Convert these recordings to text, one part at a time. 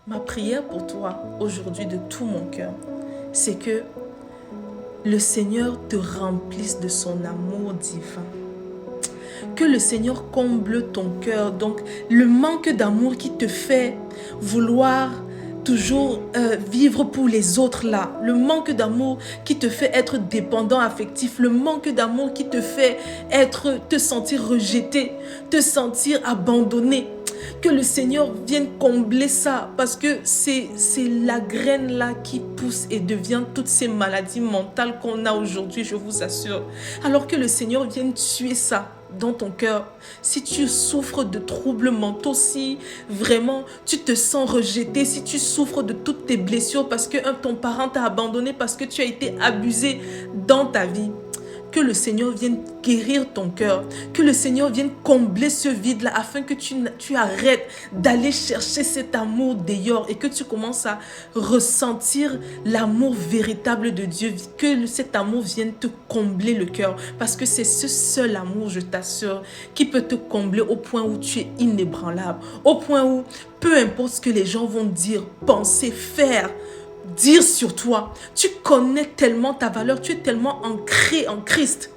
Ma prière pour toi aujourd'hui de tout mon cœur, c'est que le Seigneur te remplisse de son amour divin. Que le Seigneur comble ton cœur. Donc, le manque d'amour qui te fait vouloir toujours vivre pour les autres là. Le manque d'amour qui te fait être dépendant affectif. Le manque d'amour qui te fait te sentir rejeté, te sentir abandonné. Que le Seigneur vienne combler ça, parce que c'est la graine là qui pousse et devient toutes ces maladies mentales qu'on a aujourd'hui, je vous assure. Alors que le Seigneur vienne tuer ça dans ton cœur. Si tu souffres de troubles mentaux, si vraiment tu te sens rejeté, si tu souffres de toutes tes blessures parce que ton parent t'a abandonné, parce que tu as été abusé dans ta vie, que le Seigneur vienne guérir ton cœur, que le Seigneur vienne combler ce vide-là afin que tu arrêtes d'aller chercher cet amour dehors et que tu commences à ressentir l'amour véritable de Dieu, que cet amour vienne te combler le cœur, parce que c'est ce seul amour, je t'assure, qui peut te combler au point où tu es inébranlable, au point où peu importe ce que les gens vont dire, penser, faire, dire sur toi, tu connais tellement ta valeur, tu es tellement ancré en Christ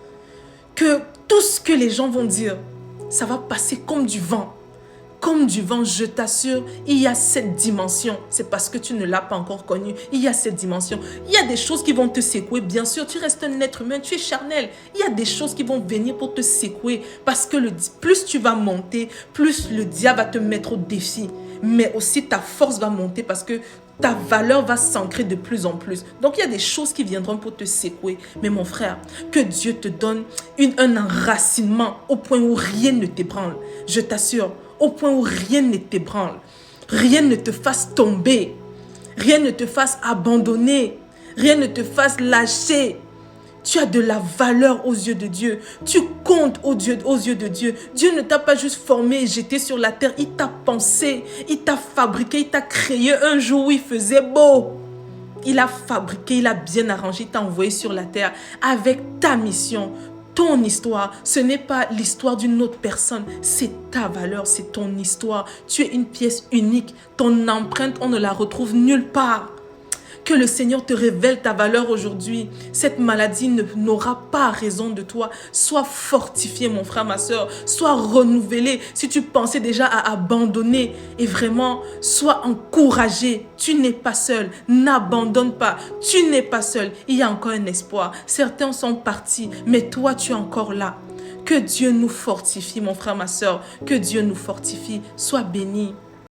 que tout ce que les gens vont dire, ça va passer comme du vent. Comme du vent, je t'assure, il y a cette dimension. C'est parce que tu ne l'as pas encore connue. Il y a cette dimension. Il y a des choses qui vont te secouer. Bien sûr, tu restes un être humain, tu es charnel. Il y a des choses qui vont venir pour te secouer. Parce que plus tu vas monter, plus le diable va te mettre au défi. Mais aussi ta force va monter parce que ta valeur va s'ancrer de plus en plus. Donc, il y a des choses qui viendront pour te secouer. Mais mon frère, que Dieu te donne un enracinement au point où rien ne t'ébranle. Je t'assure, au point où rien ne t'ébranle. Rien ne te fasse tomber. Rien ne te fasse abandonner. Rien ne te fasse lâcher. Tu as de la valeur aux yeux de Dieu. Tu comptes aux yeux de Dieu. Dieu ne t'a pas juste formé et jeté sur la terre. Il t'a pensé, il t'a fabriqué, il t'a créé un jour où il faisait beau. Il a fabriqué, il a bien arrangé, il t'a envoyé sur la terre avec ta mission, ton histoire. Ce n'est pas l'histoire d'une autre personne, c'est ta valeur, c'est ton histoire. Tu es une pièce unique. Ton empreinte, on ne la retrouve nulle part. Que le Seigneur te révèle ta valeur aujourd'hui. Cette maladie n'aura pas raison de toi. Sois fortifié, mon frère, ma soeur. Sois renouvelé. Si tu pensais déjà à abandonner, et vraiment, sois encouragé. Tu n'es pas seul. N'abandonne pas. Tu n'es pas seul. Il y a encore un espoir. Certains sont partis, mais toi, tu es encore là. Que Dieu nous fortifie, mon frère, ma soeur. Que Dieu nous fortifie. Sois béni.